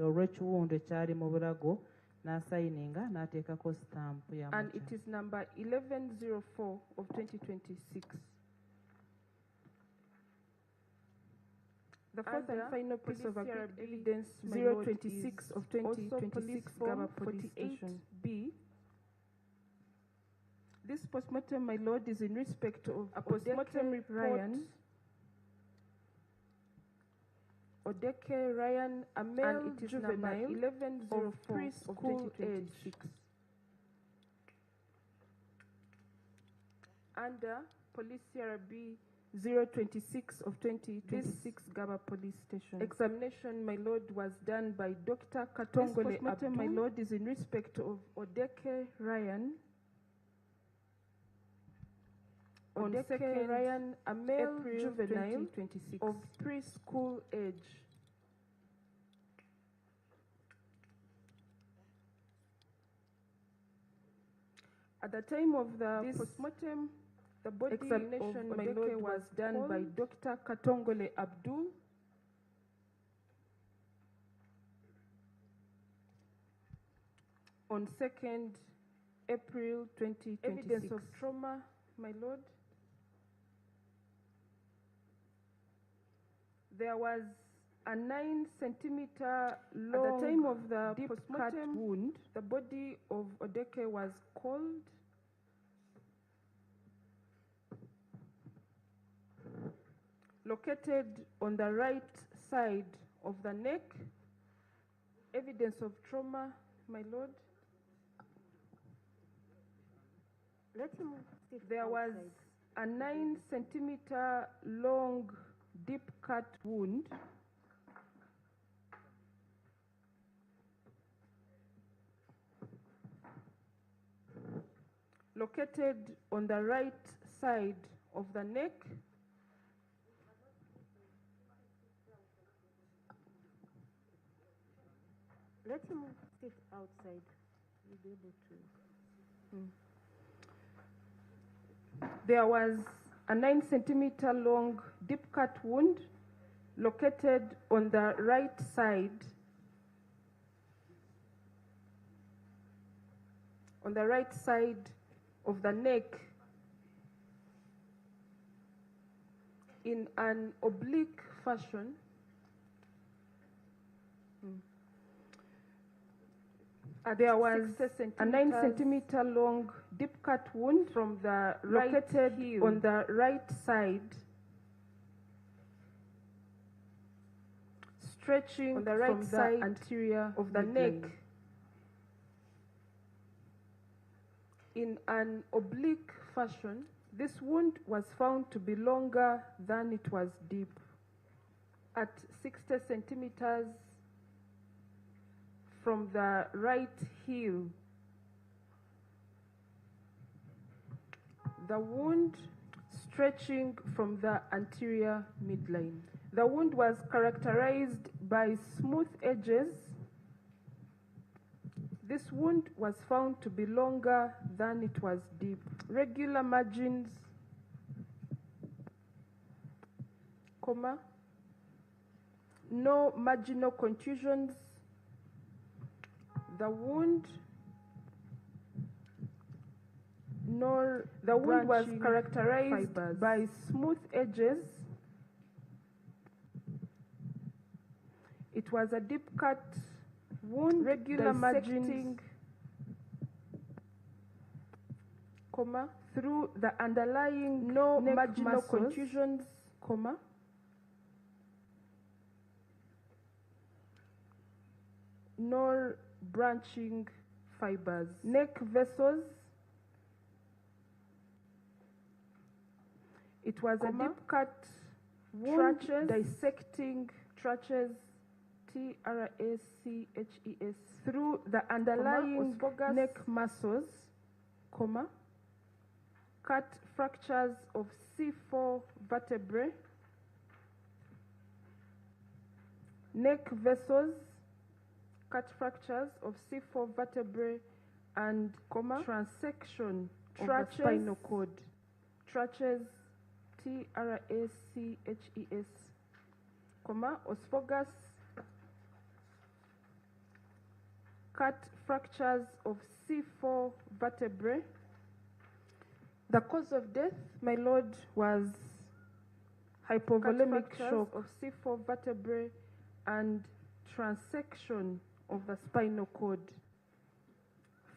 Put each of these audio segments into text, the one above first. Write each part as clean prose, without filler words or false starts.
olw'ekiwundu ekyali mu bulago n'asayininga n'ateekako stamp ya And it is number 1104 of 2026. The fourth and final piece of evidence, 026 of 2026, Gaba Police Station B. This postmortem, my lord, is in respect of a postmortem report. Odeke Ryan, a male juvenile, 1104 of 2026. Under Police CRB 026 of 2026, Gaba Police Station. Examination, my lord, was done by Dr. Katongole Abdul. My lord, is in respect of Odeke Ryan. On Odeke Ryan, a male juvenile of preschool age. At the time of the postmortem, the body examination, my lord, was done by Dr. Katongole Abdul. On 2nd April 2026. Evidence of trauma, my lord. There was a 9-centimeter long, at the time of the deep cut wound. The body of Odeke was cold. Located on the right side of the neck. Evidence of trauma, my lord. There was a 9-centimeter long deep cut wound located on the right side of the neck. Let him sit outside. You'll be able to. There was a 9-centimeter long deep cut wound located on the right side of the neck in an oblique fashion. There was a 9-centimeter long deep cut wound from the located on the right side, stretching on the right from side the anterior of the neck in an oblique fashion. This wound was found to be longer than it was deep, at 60 centimeters from the right heel. The wound stretching from the anterior midline. The wound was characterized by smooth edges. This wound was found to be longer than it was deep. Regular margins, comma, no marginal contusions. The wound was characterized by smooth edges. It was a deep cut wound, regular margins, comma, through the underlying no marginal contusions, comma, nor branching fibers. Neck vessels. It was a deep cut wound, dissecting traches, TRACHES, through the underlying neck muscles, comma, cut fractures of C4 vertebrae, neck vessels, cut fractures of C4 vertebrae, and comma, transection of the spinal cord. Traches, TRACHES, comma, osophagus, cut fractures of C4 vertebrae. The cause of death, my lord, was hypovolemic shock of C4 vertebrae and transection of the spinal cord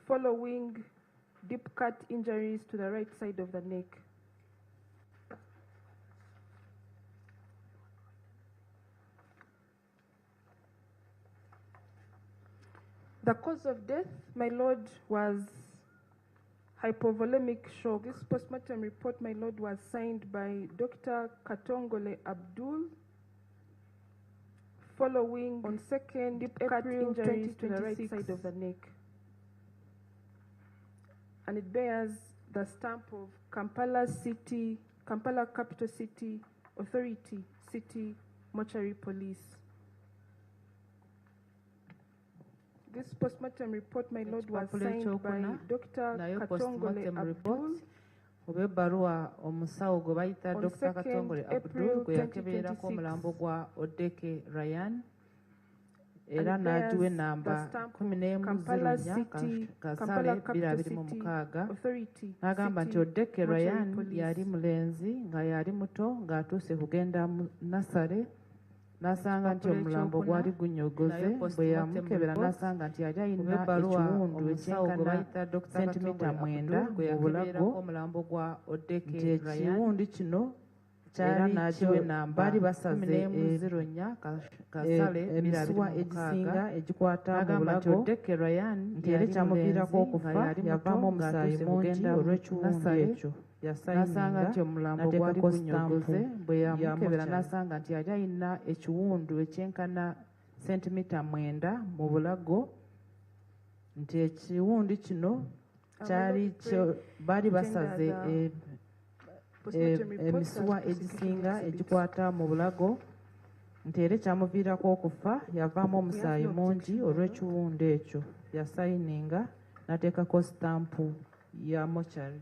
following deep cut injuries to the right side of the neck. The cause of death, my lord, was hypovolemic shock. This postmortem report, my lord, was signed by Dr. Katongole Abdul following on 2nd deep cut injuries to the right side of the neck. And it bears the stamp of Kampala Capital City Authority, City Mortuary Police. This postmortem report, my lord, was signed by Dr. Katongole Abdul oba ebbaluwa omusawo gwe bayita Dr. Katongole Abdul gwe yakebererako omulambo gwa Odeke Ryan era n'agiwa enamba 1104 kasale 2026 n'agamba nti Odeke Ryan yali mulenzi nga yali muto ng'atuuse kugenda mu nasale n'asanga nti omulambo gwali gunyogoze bwe yamukebera n'asanga nti yali alina ekiwundu ekyenkana sentimita 9 mu bulago nti ekiwundu kino era n'agiwa enamba baali basaze emisuwa egisinga egikwata mu bulago nti era ekyamuviirako okufa yavaamu omusaayi mungi olw'ekiwundu ekyo n'asanga nti omulambo gwali gunyogoze bwe yamukebera n'asanga nti yali alina ekiwundu ekyenkana sentimita 9 mu bulago nti ekiwundu kino kyali baali basaze emisuwa egisinga egikwata mu bulago nti era ekyamuviirako okufa yavaamu omusaayi mungi olw'ekiwundu ekyo yasayininga n'ateekako sitampu ya mochari.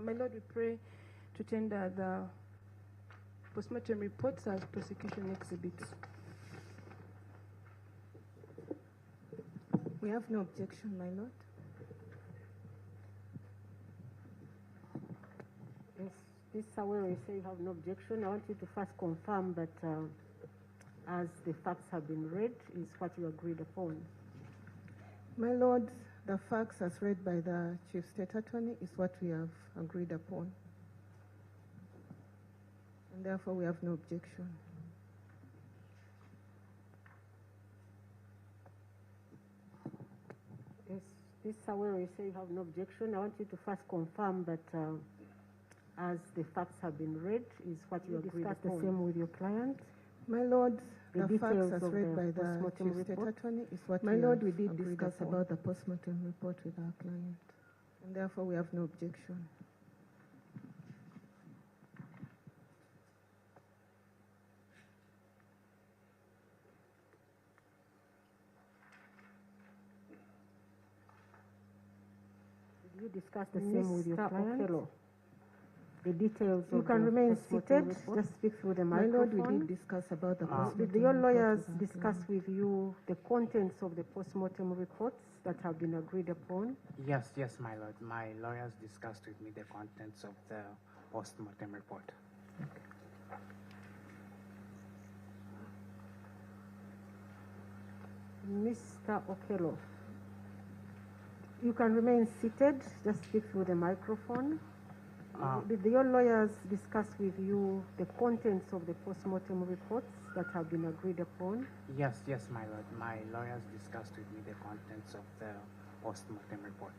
My lord, we pray to tender the postmortem reports as prosecution exhibits. We have no objection, my lord. Yes, this where you say you have no objection, I want you to first confirm that as the facts have been read is what you agreed upon. My lord, the facts as read by the Chief State Attorney is what we have agreed upon. And therefore we have no objection. Yes, this where you say you have no objection, I want you to first confirm that as the facts have been read is what you agreed upon. The same with your client. My lord, the facts as read by the Chief State Attorney is what my lord, we did discuss upon. about the postmortem report with our client. And therefore we have no objection. Did you discuss the same with your client? Okello. The details you of can the remain postmortem seated. report. Just speak through the My microphone. lord, we did discuss about the postmortem Did your report lawyers with our discuss client. with you the contents of the postmortem reports that have been agreed upon? Yes, my lord. My lawyers discussed with me the contents of the postmortem report. Mr. Okello, you can remain seated. Just speak through the microphone. Did your lawyers discuss with you the contents of the postmortem reports that have been agreed upon? Yes, my lord. My lawyers discussed with me the contents of the postmortem report.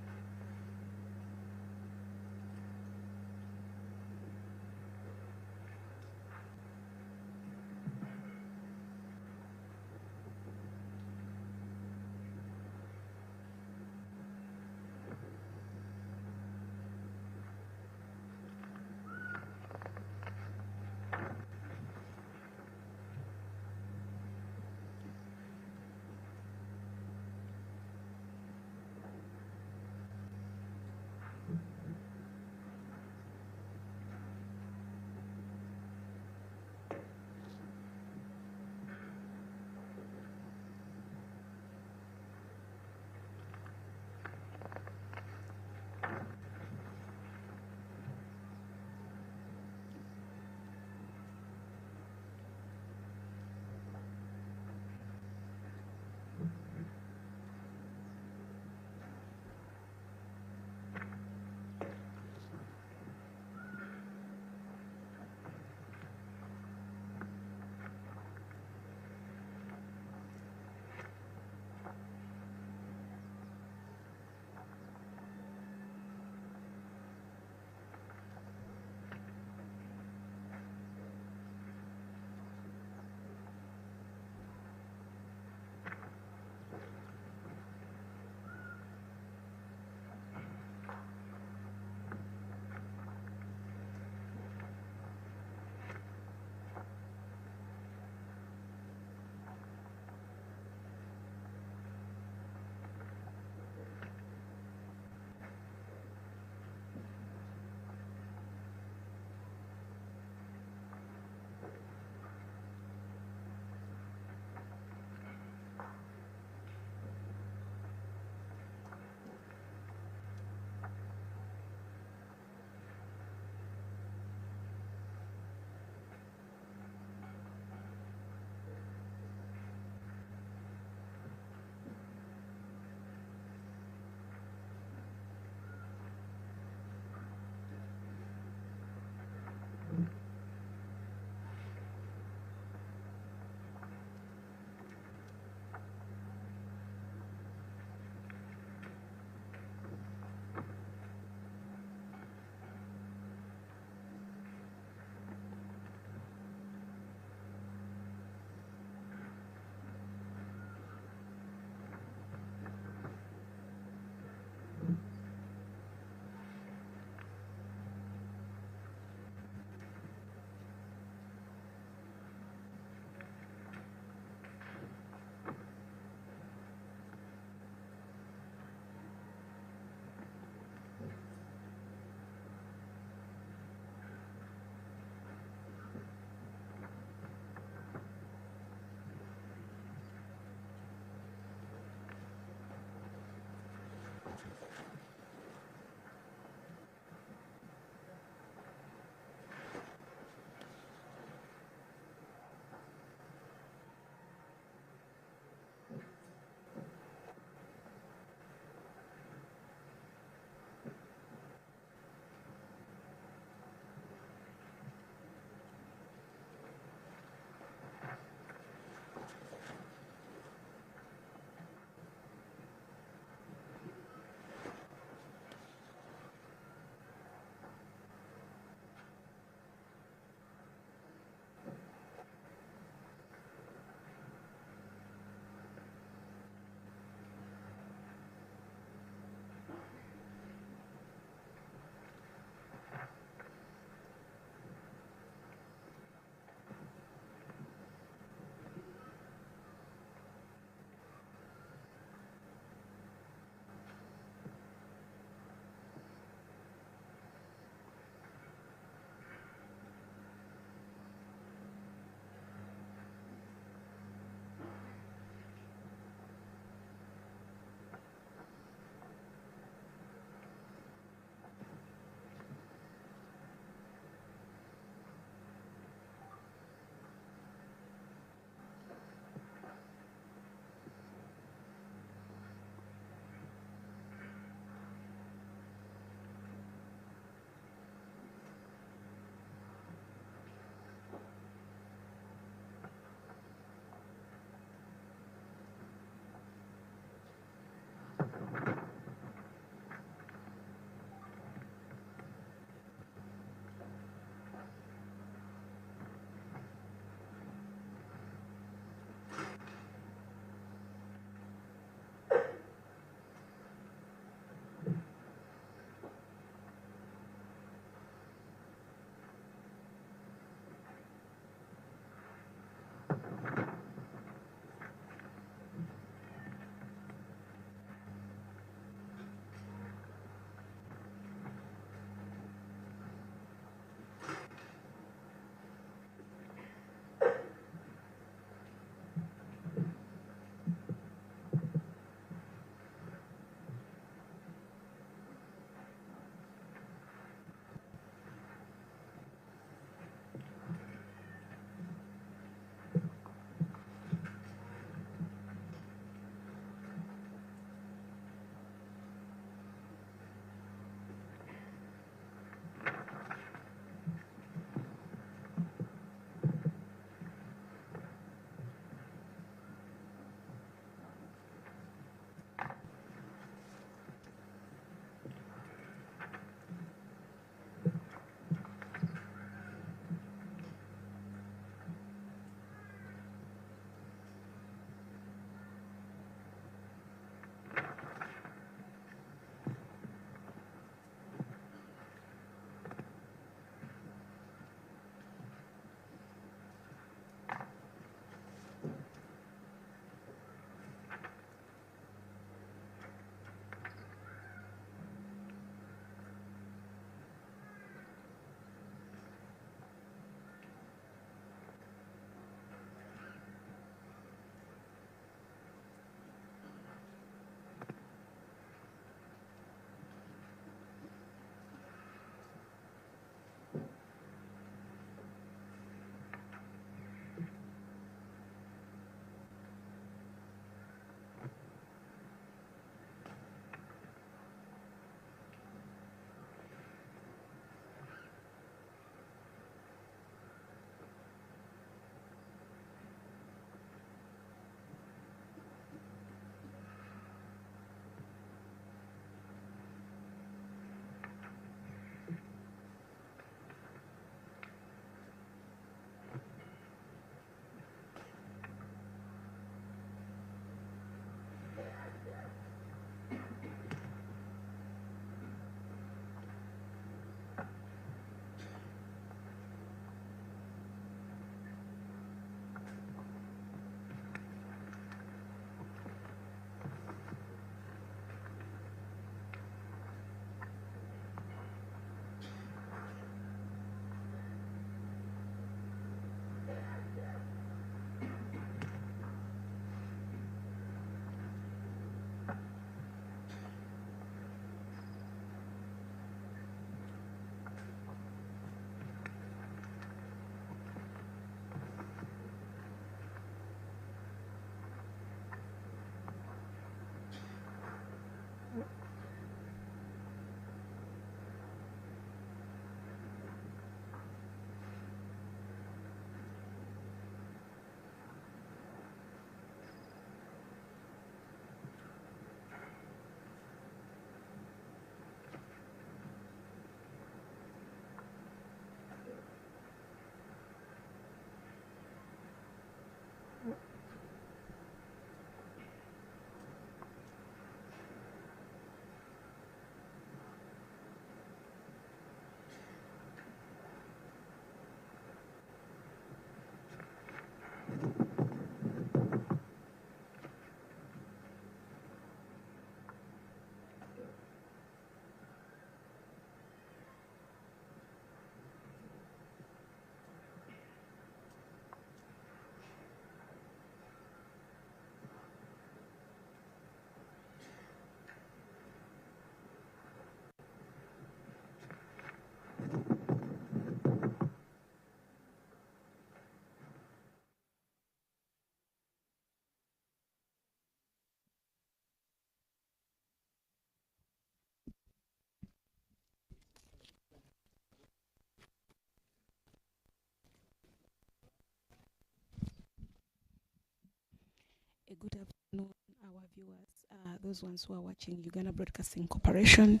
Good afternoon, our viewers, those ones who are watching Uganda Broadcasting Corporation.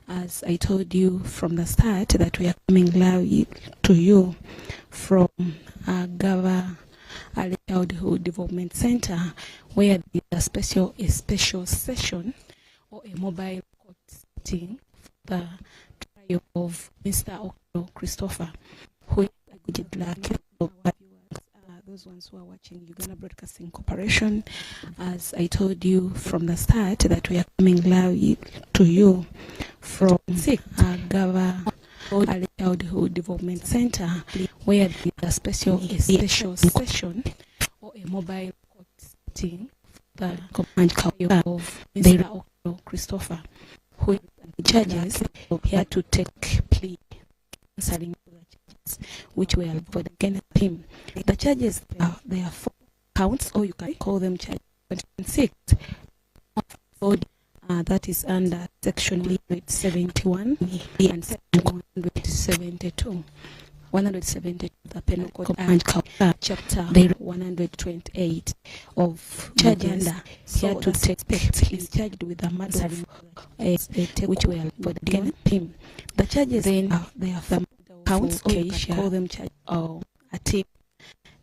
As I told you from the start that we are coming live to you from Gava Early Childhood Development Center, where there is a special session or a mobile court sitting for the trial of Mr. Okello Christopher, who is a good luck. Those ones who are watching Uganda Broadcasting Corporation, as I told you from the start that we are coming live to you from Gava Early Childhood Development Center, where there is a special session or a mobile court sitting for the command of Mr. Okello Christopher, who the judges here to take plea answering which were for against him. The charges there are 4 counts, or you can call them charges 26. That is under section 171 and section 172. 172, the Penal Code chapter 128 of Uganda. Here to take is charged with a murder which were for against him. The charges then there are counts, or you can call them charge or a team.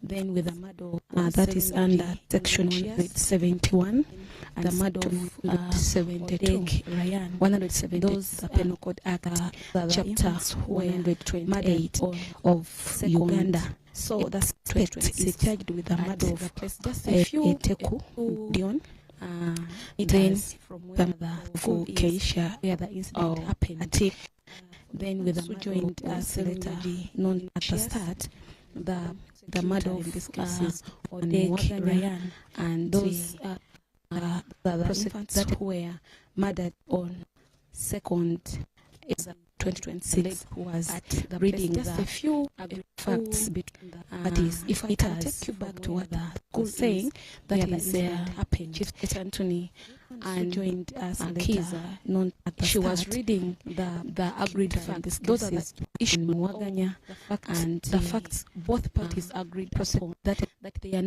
Then with a murder that is under section 171 and the murder of 72 Ryan 170, those the Penal Code Act chapter 128 of Uganda. So the state is charged with the murder of Eteku Dion. Then from where the Keisha, where the incident happened. Then with the joined later known at the start, the murder of this case Odeg Ryan and those the infants that were murdered on 2nd April 2026, who was reading just a few facts between the parties. If I can take you back to what the school is saying, that is happened. Chief Anthony and joined us later. She was reading the agreed facts. Those are the issues in Mwaganya, and the facts both parties agreed that they are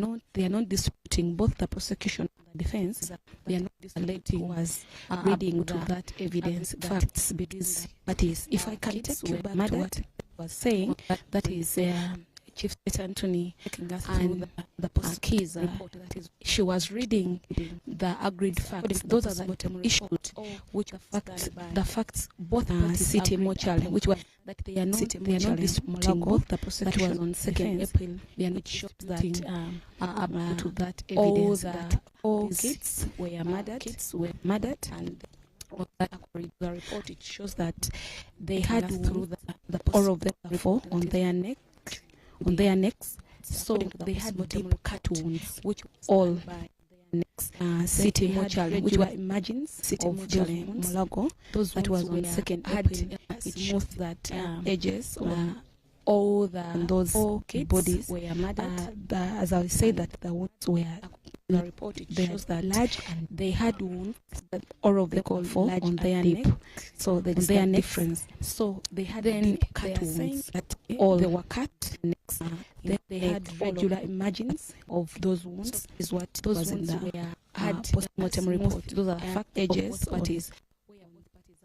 not disputing, both the prosecution and the defense. They are not disputing was reading to that evidence facts between parties. If I can take you back to what was saying, that is Chief Anthony and the prosecutor report, that is, she was reading the agreed facts. Those are the issues which the facts both parties city mortuary, which were that they are not disputing, both the prosecution was on 2nd April, which shows that up to that evidence that all kids were murdered, and the report it shows that they had through all of them on their necks, so they had deep cut wounds, which all by necks. City mortuary, which were imagines of Molago, those that was on 2nd April. It shows that edges all those bodies were murdered. As I say that the wounds were. The report it shows that large, and they had wounds that all of them call for on their neck, so there is a difference. So they had deep cut wounds that all they were cut necks. Then they had regular imagines of those wounds. Is what those was wounds in the had post-mortem report. Those are fact edges parties.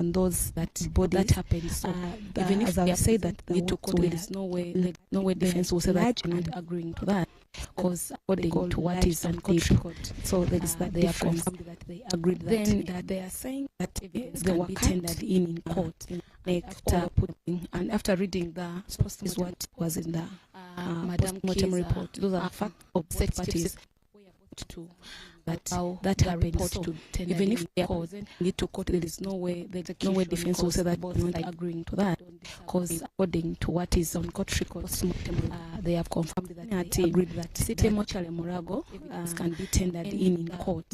And those that body that happened. So even if I say that we took court, there is no way defense will say that you're not agreeing to that, because according to what is on court record, so there is that they have confirmed that they agreed that. Then that they are saying that they were tendered in court after putting and after reading the is what was in the post-mortem report. Those are facts of said parties to that happened. So even if they are need to court, there is no way defense will say that they're not agreeing to that, because according to what is on court record, they have confirmed that they agreed that City Mortuary Morago can be tendered in court.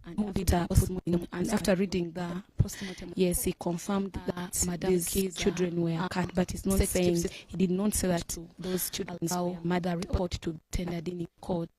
And after reading the postmortem, yes, he confirmed that these children were cut, but he's not saying, he did not say that those children's mother report to be tendered in court.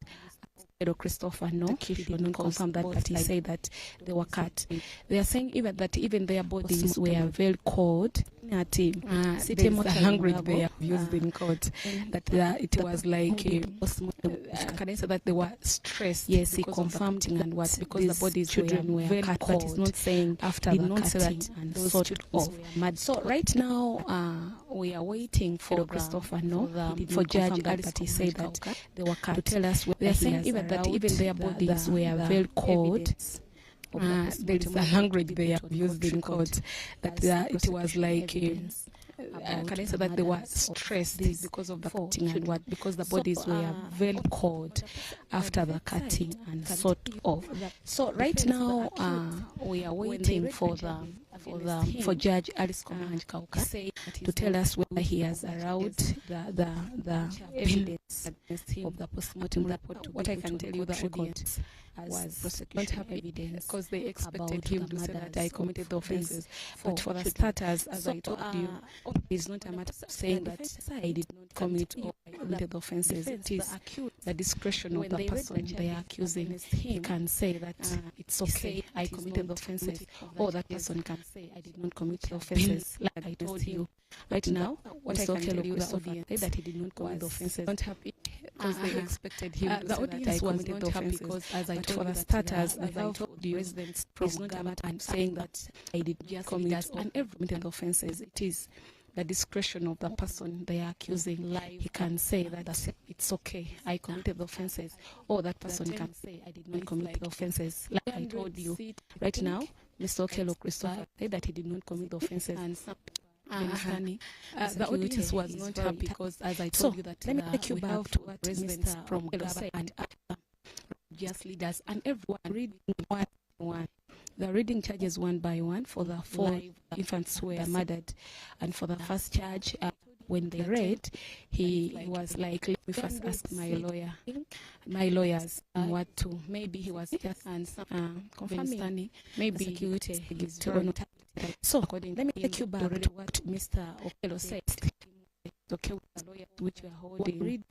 Christopher, no, he did not confirm that, but he said that they were cut. They are saying even their bodies were very cold, team, city language they have used in court, that it was like, can I say that they were stressed? Yes, he confirmed and what, because the bodies children were cut, but it's not saying after the cutting and sort of. So right now, we are waiting for Christopher for Judge Albert. He said that they were cut. To tell us whether they are saying even that even their bodies were very cold. There is a language they have used in court, that it was like, can I say that they were stressed because of the cutting and what, because the bodies were very cold after the cutting and sort of. So right now, we are waiting for Judge Alice Komanyi Kauka to tell us whether he has allowed the evidence of the postmortem report. What I can tell you, the audience was not have evidence because they expected him to say that I committed the offences. But for the starters, as I told you, it's not a matter of saying that I did not commit or I committed the offences. It is the discretion of the person they are accusing. He can say that it's okay, I committed the offences, or that person can say I did not commit the offences. Like I told you, right now, what I can tell you, the audience, say that he did not commit the offences. Not happy because they expected him to say that I committed the offences. Because as I told for the starters, as I told you, residents is not a matter of saying that I did just commit and every committed offences. It is the discretion of the person they are accusing. He can say that it's okay, I committed the offences, or that person can say I did not commit the offences. Like I told you, right now, Mr. Okello Christopher said that he did not commit the offences. The audience was not happy because, as I told you, that let me take you back to what residents from Gaba and just leaders and everyone reading one. The reading charges one by one for the 4 infants who were murdered, and for the first charge, when they read, he was like, let me first ask my lawyers what to. Maybe he was just confirming, maybe guilty. So let me take you back to what Mr. Okello said. Okay, which we are holding. Read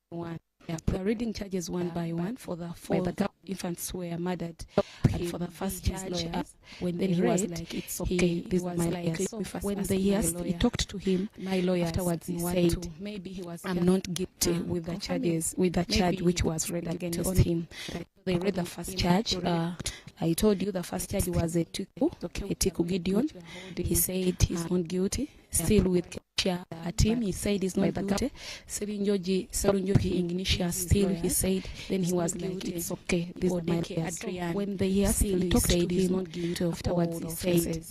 one. The reading charges one by one for the 4 infants who were murdered, and for the first charge, when they read, like, it's okay, this was my like, when he talked to him, my lawyer afterwards he said, maybe he was, I'm not guilty with the charges, with the charge which was read against him. They read the first charge. I told you the first charge was a Tiku Gideon. He said he's not guilty. Still with a team, he said he's not guilty. Serunjoji Ignitia, still he said, then he was like, it's okay, this is my Adrian. When they asked him, he said he's not guilty. Afterwards he said,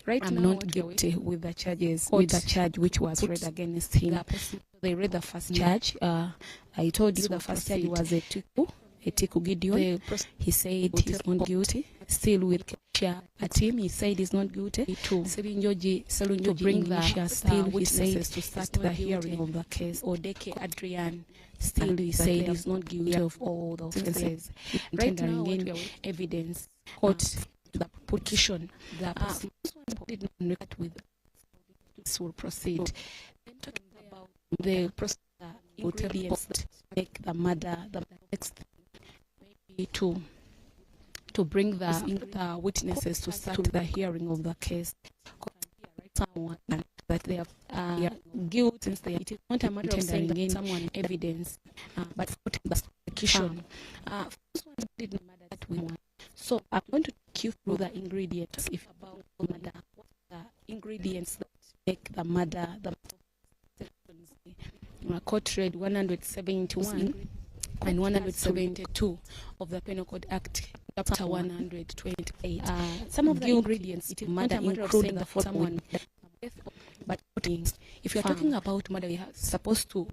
right, I'm not guilty with the charges, with the charge which was read against him. They read the first charge. I told you the first charge was a Tiku Gideon. He said he's not guilty. Still with a team, he said he's not guilty. Serunjoji to bring the still he said to start the hearing of the case. Odeke Adrian, still he said he's not guilty of all the offences. Right now, in evidence, court the petition, the person did not record with this will proceed. Then talking about the process, ingredients that make the murder the next to bring the witnesses to start the hearing of the case. Someone that they are guilty, since they it is not a matter of saying that someone evidence, but putting the prosecution. First one didn't matter that we want. So I'm going to take you through the ingredients about the murder. What are the ingredients that make the murder the court read 171 and 172 of the Penal Code Act, Chapter 128. Some of the ingredients it is murder include the following. But if you're talking about murder, we are supposed to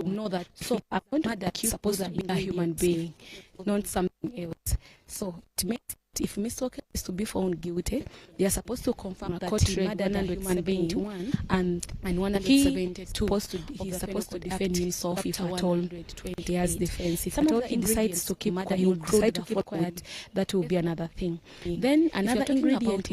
know that. So I'm going to murder supposed to be a human being, not something else. So to make if Mr. Okello is to be found guilty, they are supposed to confirm that he murdered a human being, and 172 he's supposed to defend himself if at all he has defense. If at all he decides to keep quiet, he will decide to keep quiet, that will be another thing. Then another ingredient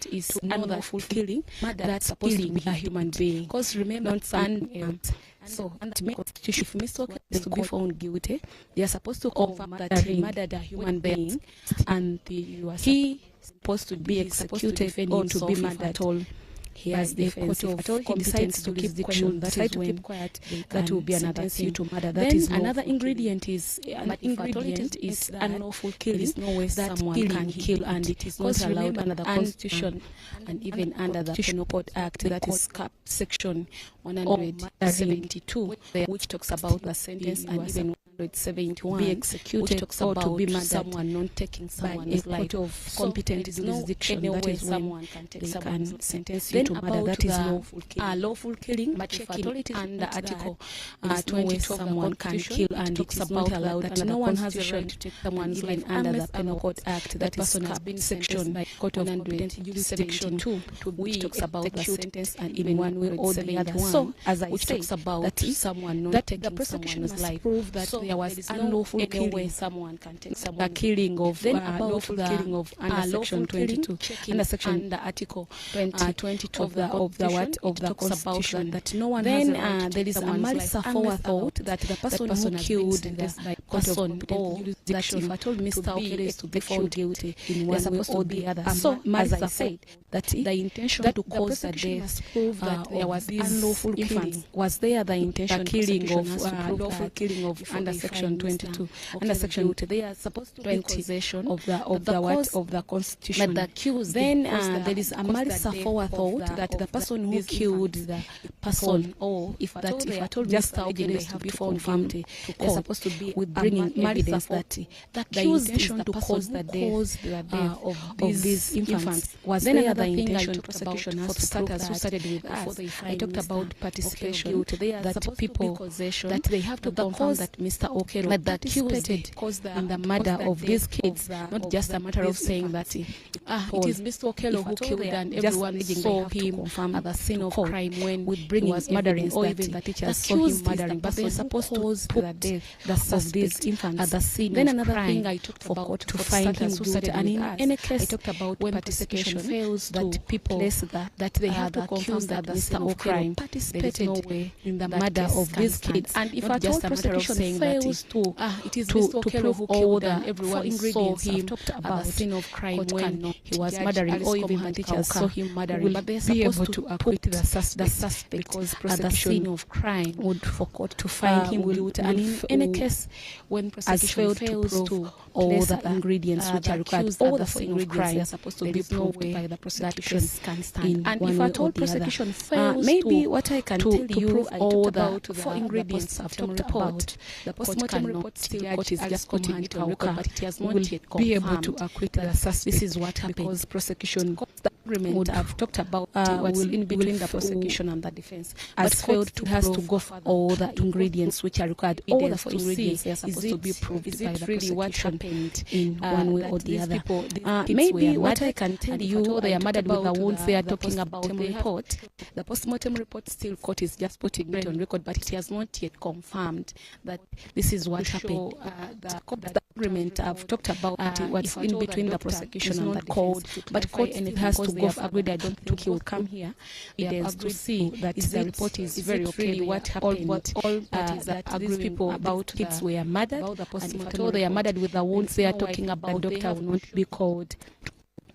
is unlawful killing, that's supposed to be a human being. Because remember, not something else. So, to make constitution, if Mr. Okello is to be found guilty, they are supposed to confirm that he murdered a human being, and he is supposed to be executed or to be murdered. he has the court of competence to keep quiet, that will be another thing. To murder. That is another ingredient is unlawful killing. Is no way that someone can kill, and it is not allowed under the Constitution and even under the Penal Code Act. That is section 172, which talks about the sentence, and even 171 be executed, which talks about to be murdered, someone not taking someone's life. Of competent jurisdiction, that is someone can take someone's sentence you to murder. That is lawful killing. But if authorities under Article 22 someone can kill, and it is not allowed that no one has a right to take someone's life under the Penal Code Act. That person has been section by Court of Competent Jurisdiction, which talks about the sentence and even one way or the other. So, as I say, about that someone not taking someone's life, prove that there was unlawful killing. Someone can take someone. The killing of lawful killing of under section 22, under section the Article 22 of the Constitution. That no one then has a right there is a malice aforethought that the person who killed the person, or that if at all Mr. Okello is to be found guilty in one way or the other. So, as I said, that the intention to cause the death, prove that there was unlawful killing, was there the intention killing of lawful killing of under section 22, under section 2, they are supposed to be possession of the Constitution. But the accused, then there is a malice aforethought that the person who killed the person, or if at all Mr. Okello is to be found guilty, they are supposed to be with bringing evidence that the intention to cause the death of these infants. Was there the intention to prosecution has to starters who started with us? I talked about participation, that people that they have to confirm that Mr. Okello that participated in the murder of these kids, not just a matter of saying that it is Mr. Okello who killed and everyone saw him at the scene of crime when he was murdering, or even the teachers saw him murdering, but they are supposed to put the death of these infants at the scene. Then another thing I talked about to find him guilty, and in any case I talked about when participation fails, that people that they have to confirm that Mr. Okello participated in the murder of these kids, and if at all prosecution fails to it is Mr. Okello who killed and everyone saw him at the scene of crime when he was murdering, or even the teachers saw him murdering, but they are supposed to acquit the suspect because at the scene of crime would for court to find him guilty. And in any case, when prosecution fails to all the ingredients which are required, all the scene of crime are supposed to be proved by the prosecution can stand. And if at all prosecution fails maybe what I can tell you all the four ingredients I've talked about, the postmortem report still court is just quoting it, but it has not yet be able to acquit the suspect. This is what happened because prosecution agreement I've talked about what's in between the prosecution and the defense, but failed to has to go for all the ingredients which are required. All the four ingredients are supposed to be proved by the prosecution. What happened in one way or the other? Maybe what I can tell you, they are murdered with the wounds they are talking about. The report, the postmortem report, still court is just putting it on record, but it has not yet confirmed that this is what happened. The agreement I've talked about what's in between the prosecution and the defense, but court and it has to go agreed. I don't think he will come here. It is to see that the report is very okay. What happened? All parties that these people about kids were murdered, and if at all they are murdered with the wounds they are talking about, the doctor will not be called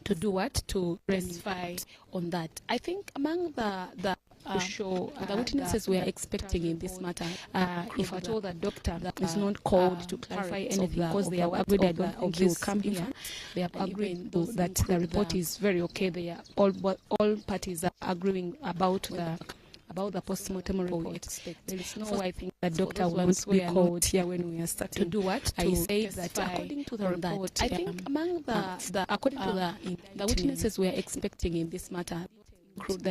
to do what? To testify on that. I think among the witnesses we are expecting in this matter, if at all the doctor is not called to clarify anything because they have agreed, I don't think he will come here. They have agreed that the report is very okay. They are all parties are agreeing about the postmortem report. There is no way I think the doctor will not be called here when we are starting to do what? I say that according to the report, I think among according to the witnesses we are expecting in this matter include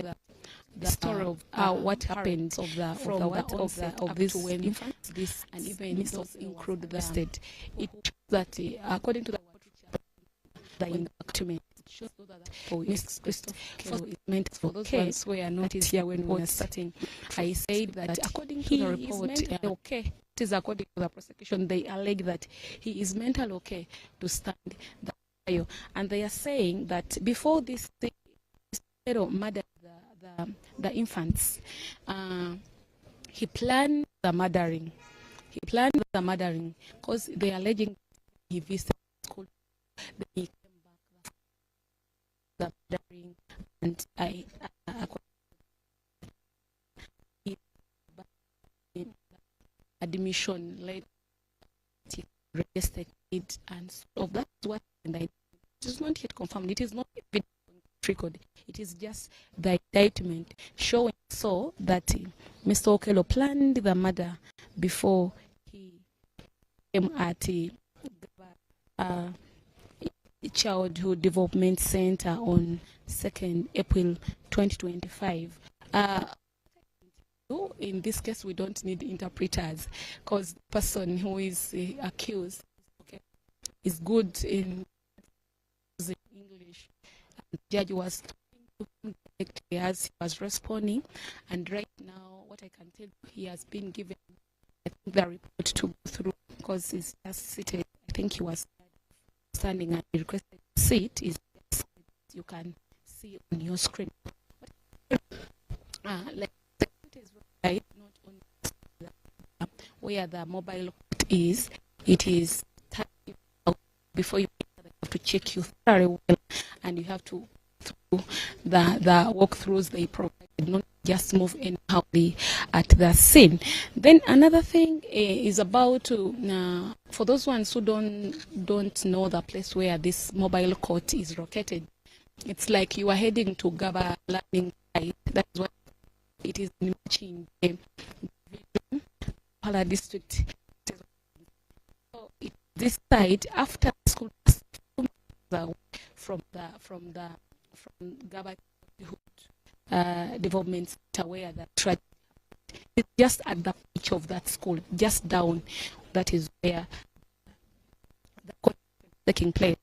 the story of what happened of these infants, this and even also include the state. It shows that according to the document, shows that Mr. Christopher is meant for those ones who are not here when we are starting. I said that according to the report, okay. It is according to the prosecution. They allege that he is mentally okay to stand the trial, and they are saying that before this murder the infants, he planned the murdering. He planned the murdering because they are alleging he visited school. Then he came back the murdering, and according commission led registered it, and so that's what it is not yet confirmed. It is not evidence on record. It is just the indictment showing so that Mr. Okello planned the murder before he came at Childhood Development Center on 2nd April 2025. In this case, we don't need interpreters because the person who is accused is good in English. And the judge was talking to him directly as he was responding, and right now, what I can tell you, he has been given, I think, the report to go through because he's just seated. I think he was standing and he requested to sit. Is you can see on your screen. Like it is right, not on where the mobile is. It is before you have to check you very well, and you have to through the walkthroughs they provided, not just move anyhow at the scene. Then another thing is about for those ones who don't know the place where this mobile court is located. It's like you are heading to Gaba Learning Site. That's what it is in Pala district. So this side, after school, from Gaba Development Center, where the tragedy is just at the pitch of that school, just down. That is where the court is taking place.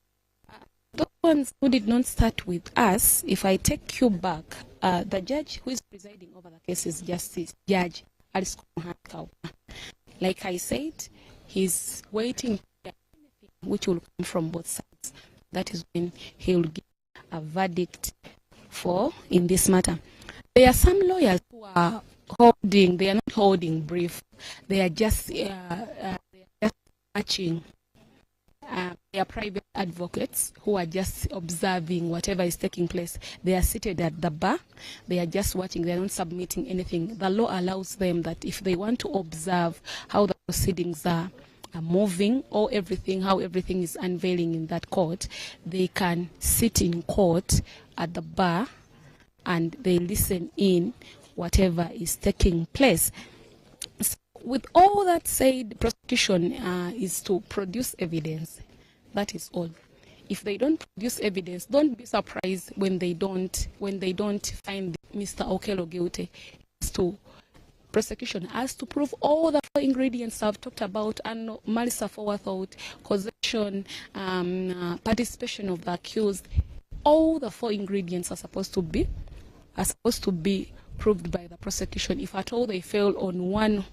Those ones who did not start with us, if I take you back, the judge who is presiding over the case is Justice Judge Alice Komuhanga. Like I said, he's waiting to hear anything which will come from both sides. That is when he will give a verdict in this matter. There are some lawyers who are they are not holding brief. They are just watching. They are private advocates who are just observing whatever is taking place. They are seated at the bar. They are just watching. They are not submitting anything. The law allows them that if they want to observe how the proceedings are moving or how everything is unveiling in that court, they can sit in court at the bar and they listen in whatever is taking place. So with all that said, prosecution is to produce evidence. That is all. If they don't produce evidence, don't be surprised when they don't find Mr. Okello guilty. Prosecution has to prove all the four ingredients I've talked about, and malice aforethought, causation, participation of the accused. All the four ingredients are supposed to be proved by the prosecution. If at all they fail on one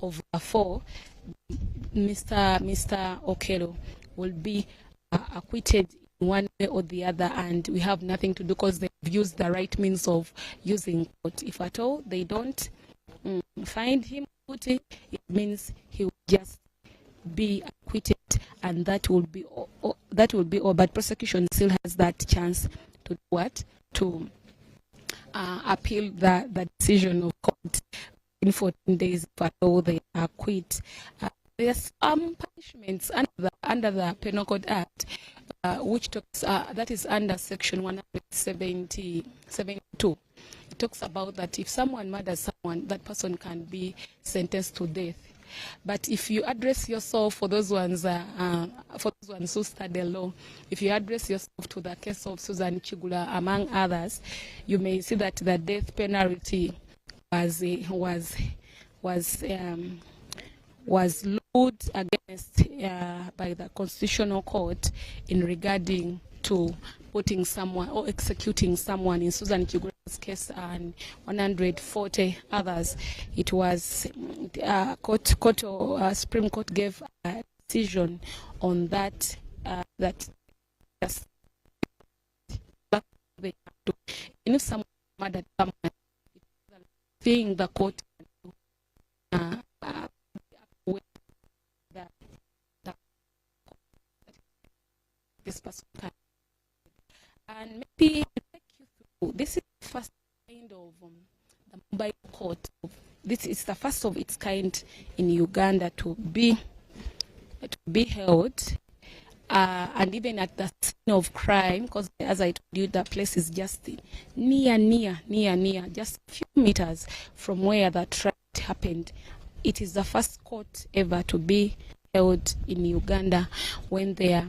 of the four, Mr. Okello will be acquitted in one way or the other, and we have nothing to do because they've used the right means of using court. If at all they don't find him guilty, it means he will just be acquitted, and that will be all. But prosecution still has that chance to do what? To appeal the decision of court in 14 days if at all they acquit. There's punishments under the Penal Code Act, which talks that is under Section 172. It talks about that if someone murders someone, that person can be sentenced to death. But if you address yourself, for those ones who study law, if you address yourself to the case of Susan Chigula, among others, you may see that the death penalty was ruled against by the Constitutional Court in regarding to putting someone or executing someone. In Susan Chigula's case and 140 others, it was Supreme Court gave a decision on that that just they have to. And if someone murdered someone, thing the court this person can. And maybe to take you through, this is the first kind of the mobile court of this is the first of its kind in Uganda to be held, and even at the scene of crime, because as I told you, the place is just near, just a few meters from where the trial happened. It is the first court ever to be held in Uganda when they are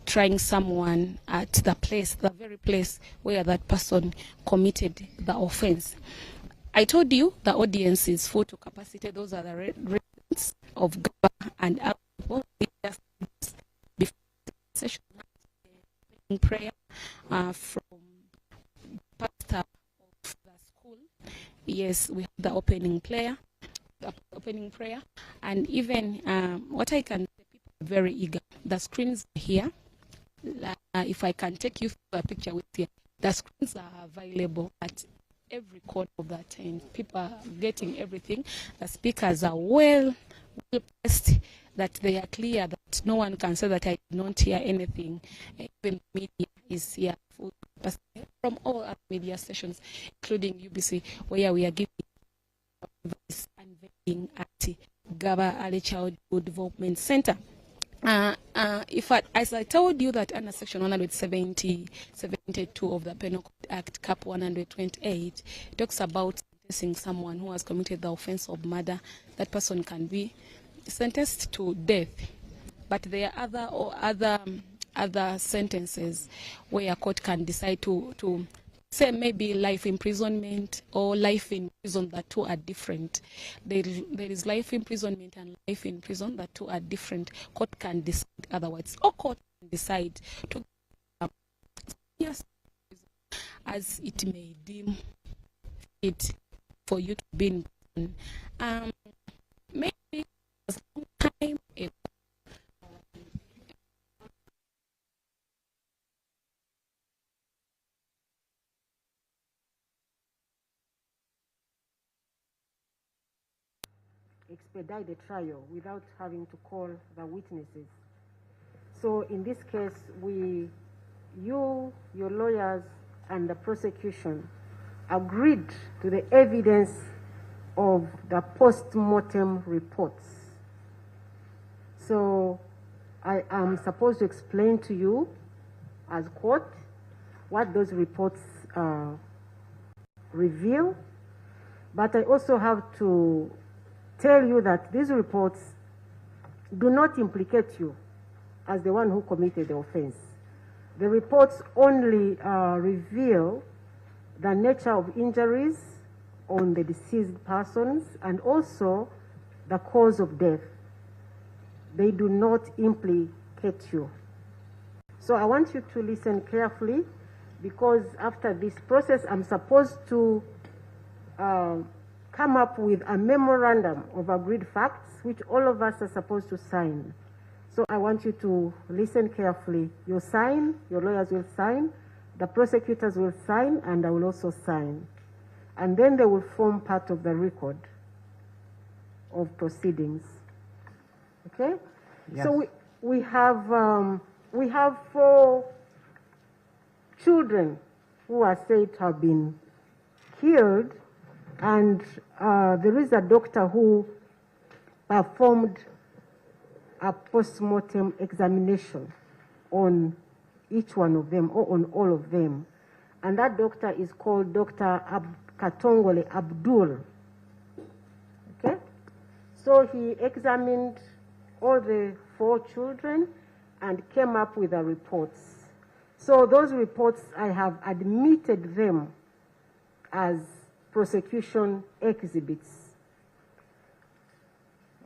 trying someone at the very place where that person committed the offense. I told you the audience is full to capacity. Those are the residents of Gaba and Apple. Before the session, prayer from pastor of the school. Yes, we have the opening prayer, and even what I can say, people are very eager. The screens are here. If I can take you through a picture with you, the screens are available at every corner of that tent. People are getting everything. The speakers are well placed, that they are clear, that no one can say that I did not hear anything. Even media is here from all other media stations, including UBC, where we are giving advice and unveiling at Gaba Early Childhood Development Center. As I told you that under Section 172 of the Penal Code Act, Cap 128, talks about sentencing someone who has committed the offense of murder. That person can be sentenced to death, but there are other sentences where a court can decide to say maybe life imprisonment or life in prison. The two are different. There is life imprisonment and life in prison. The two are different. Court can decide otherwise, or court can decide to yes, as it may deem it for you to be in prison. Maybe a long time ago. Expedite the trial without having to call the witnesses. So in this case, you, your lawyers, and the prosecution agreed to the evidence of the post-mortem reports. So I am supposed to explain to you as court what those reports reveal, but I also have to tell you that these reports do not implicate you as the one who committed the offense. The reports only reveal the nature of injuries on the deceased persons and also the cause of death. They do not implicate you. So I want you to listen carefully, because after this process, I'm supposed to come up with a memorandum of agreed facts, which all of us are supposed to sign. So I want you to listen carefully. You sign, your lawyers will sign, the prosecutors will sign, and I will also sign. And then they will form part of the record of proceedings. Okay? Yes. So we have 4 children who are said to have been killed, and there is a doctor who performed a post-mortem examination on each one of them, or on all of them. And that doctor is called Dr. Katongole Abdul. Okay? So he examined all the 4 children and came up with the reports. So those reports, I have admitted them as prosecution exhibits.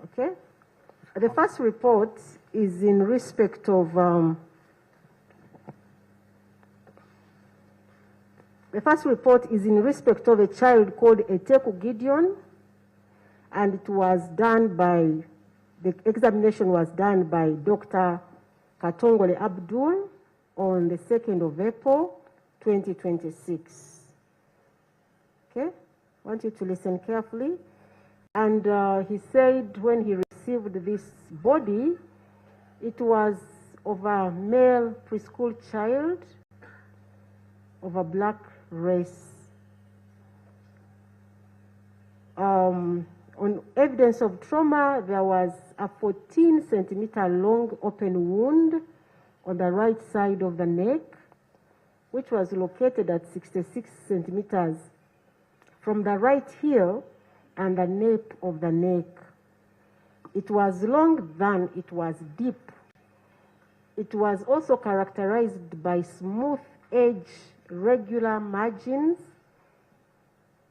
Okay? The first report is in respect of a child called Eteku Gideon, and it was done by, the examination was done by Dr. Katongole Abdul on the 2nd of April, 2026. Okay? I want you to listen carefully. And he said when he received this body, it was of a male preschool child of a black race. On evidence of trauma, there was a 14-centimeter long open wound on the right side of the neck, which was located at 66 centimeters from the right heel and the nape of the neck. It was long than it was deep. It was also characterized by smooth edge, regular margins,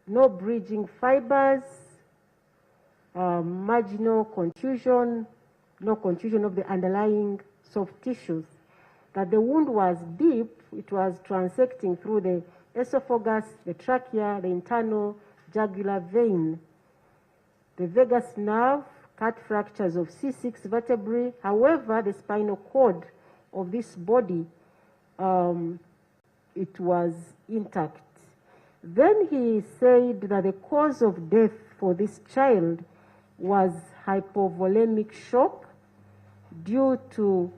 no bridging fibers, marginal contusion, no contusion of the underlying soft tissues. That the wound was deep, it was transecting through the esophagus, the trachea, the internal jugular vein, the vagus nerve, cut fractures of C6 vertebrae. However, the spinal cord of this body, it was intact. Then he said that the cause of death for this child was hypovolemic shock due to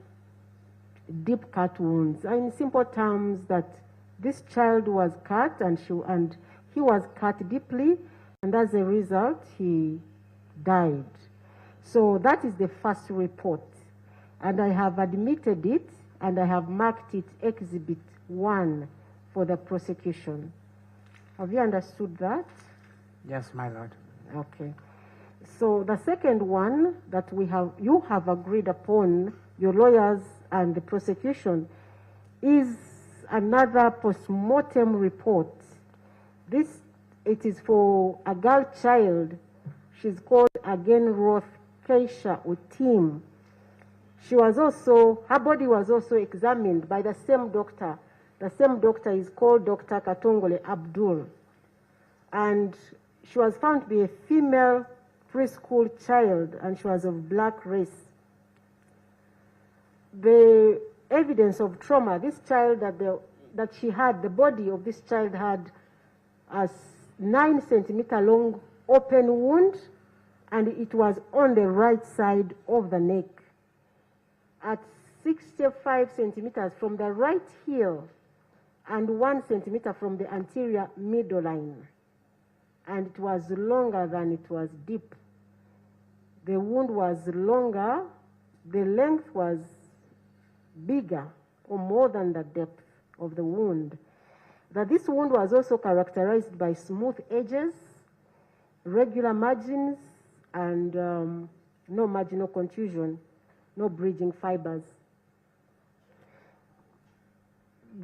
deep cut wounds. In simple terms, that this child was cut and he was cut deeply, and as a result, he died. So that is the first report, and I have admitted it, and I have marked it Exhibit 1 for the prosecution. Have you understood that? Yes, my lord. Okay. So the second one that you have agreed upon, your lawyers and the prosecution, is another post-mortem report. It is for a girl child. She's called again Roth Keisha Utim. Her body was also examined by the same doctor. The same doctor is called Dr. Katongole Abdul. And she was found to be a female preschool child, and she was of black race. The evidence of trauma, this child that she had, the body of this child had a 9-centimeter long open wound, and it was on the right side of the neck at 65 centimeters from the right heel and 1 centimeter from the anterior middle line. And it was longer than it was deep. The wound was longer, the length was bigger or more than the depth of the wound. That this wound was also characterized by smooth edges, regular margins, and no marginal contusion, no bridging fibers.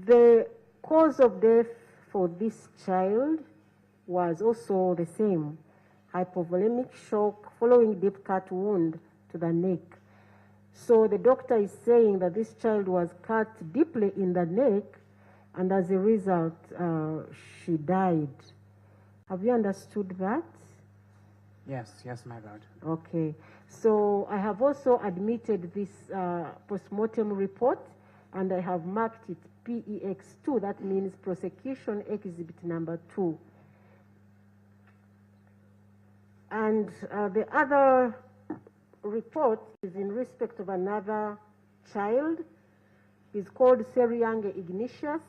The cause of death for this child was also the same, hypovolemic shock following deep cut wound to the neck. So the doctor is saying that this child was cut deeply in the neck, and as a result, she died. Have you understood that? Yes, my lord. Okay. So I have also admitted this post-mortem report, and I have marked it PEX2. That means prosecution exhibit number 2. And the other report is in respect of another child. He's called Seriange Ignatius,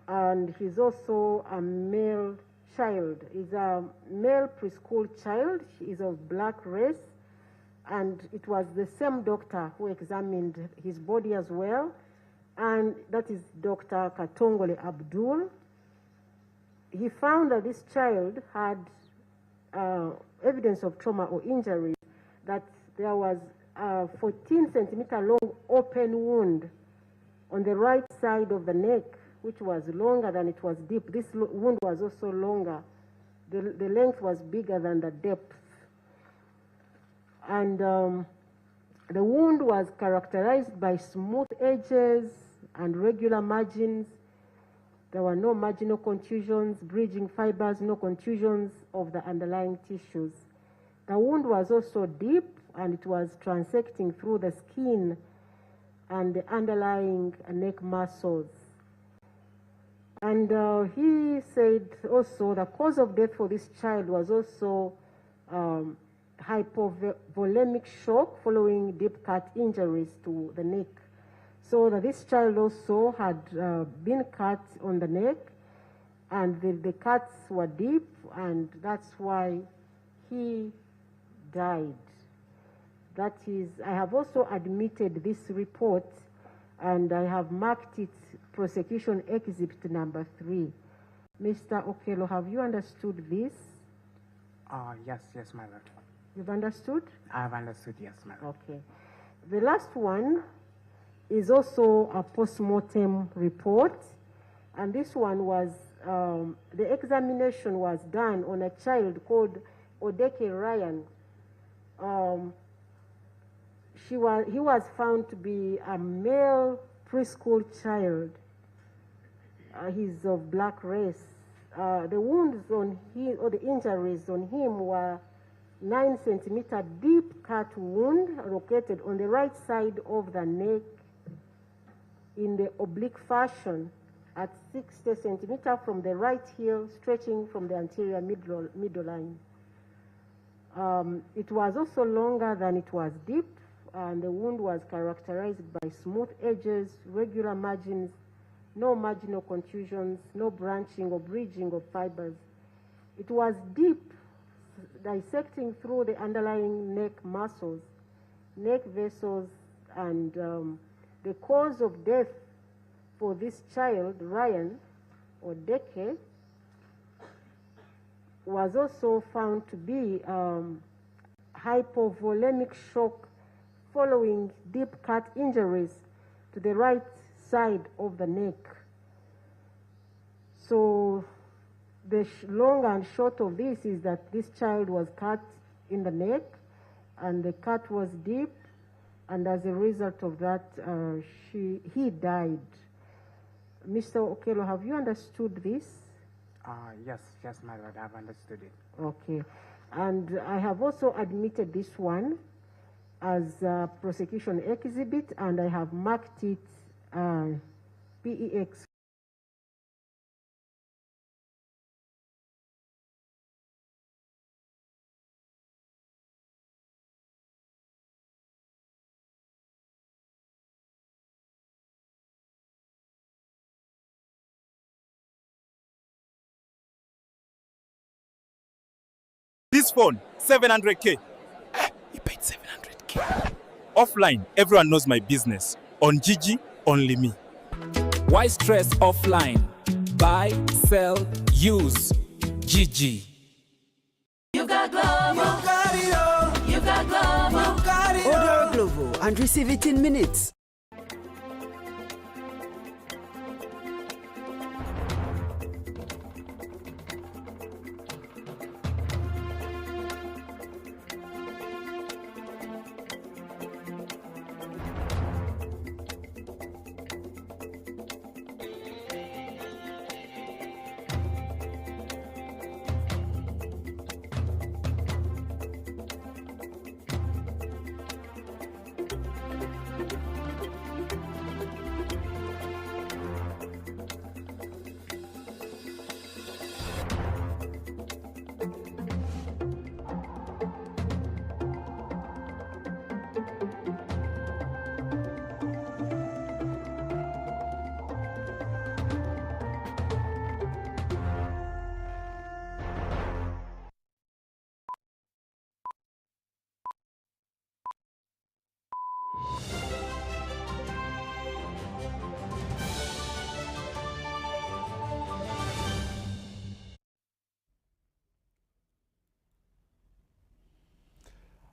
and he's also a male child. He's a male preschool child. He is of black race, and it was the same doctor who examined his body as well, and that is Dr. Katongole Abdul. He found that this child had evidence of trauma or injury, that there was a 14-centimeter long open wound on the right side of the neck, which was longer than it was deep. This wound was also longer. The length was bigger than the depth. And the wound was characterized by smooth edges and regular margins. There were no marginal contusions, bridging fibers, no contusions of the underlying tissues. The wound was also deep, and it was transecting through the skin and the underlying neck muscles. And he said also the cause of death for this child was also hypovolemic shock following deep cut injuries to the neck. So that this child also had been cut on the neck, and the cuts were deep, and that's why he died. That is, I have also admitted this report, and I have marked it prosecution exhibit number 3. Mr. Okello, have you understood this? Yes, my lord. You've understood? I have understood, yes, my lord. Okay. The last one is also a post-mortem report, and this one was, the examination was done on a child called Odeke Ryan. He was found to be a male preschool child. He's of black race. The wounds on him, or the injuries on him, were 9-centimeter deep cut wound located on the right side of the neck in the oblique fashion at 60 centimeter from the right heel, stretching from the anterior midline. It was also longer than it was deep, and the wound was characterized by smooth edges, regular margins, no marginal contusions, no branching or bridging of fibers. It was deep, dissecting through the underlying neck muscles, neck vessels, and the cause of death for this child, Ryan Odeke, was also found to be hypovolemic shock following deep cut injuries to the right side of the neck. So the long and short of this is that this child was cut in the neck, and the cut was deep, and as a result of that, he died. Mr. Okello, have you understood this? Yes, my lord, I have understood it. Okay. And I have also admitted this one as a prosecution exhibit, and I have marked it PEX. This phone, 700K. He paid 700K. Offline, everyone knows my business. On Gigi, only me. Why stress offline? Buy, sell, use. Gigi. You got Glovo. You got it all. You got Glovo. You got it all. Order Glovo and receive it in minutes.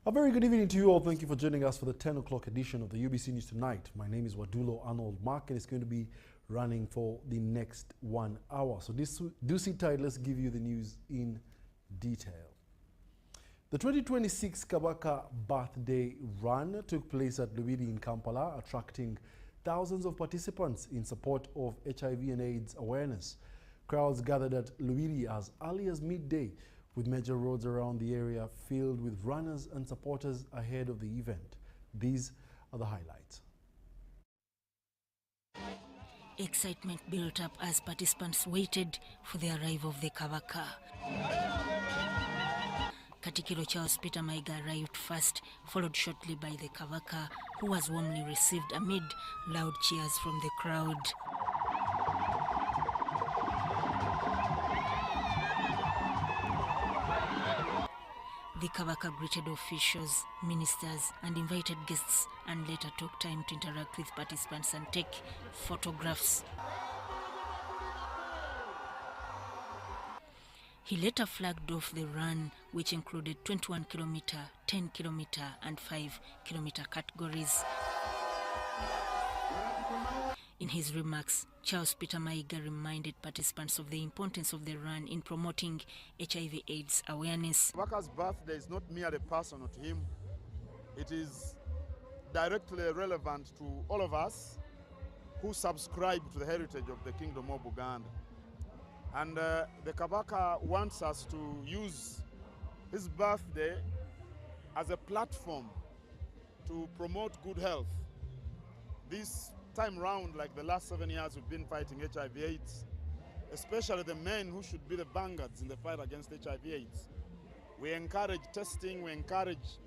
A very good evening to you all. Thank you for joining us for the 10 o'clock edition of the UBC News Tonight. My name is Wadulo Arnold Mark, and it's going to be running for the next 1 hour. So do sit tight. Let's give you the news in detail. The 2026 Kabaka Birthday Run took place at Lubiri in Kampala, attracting thousands of participants in support of HIV and AIDS awareness. Crowds gathered at Lubiri as early as midday, with major roads around the area filled with runners and supporters ahead of the event. These are the highlights. Excitement built up as participants waited for the arrival of the Kabaka. Katikiro Charles Peter Maiga arrived first, followed shortly by the Kabaka, who was warmly received amid loud cheers from the crowd. The Kabaka greeted officials, ministers, and invited guests, and later took time to interact with participants and take photographs. He later flagged off the run, which included 21 kilometer, 10 kilometer, and 5 kilometer categories. In his remarks, Charles Peter Maiga reminded participants of the importance of the run in promoting HIV/AIDS awareness. Kabaka's birthday is not merely personal to him. It is directly relevant to all of us who subscribe to the heritage of the Kingdom of Buganda. And the Kabaka wants us to use his birthday as a platform to promote good health. This time round, like the last 7 years, we've been fighting HIV/AIDS, especially the men who should be the vanguards in the fight against HIV/AIDS. We encourage testing, we encourage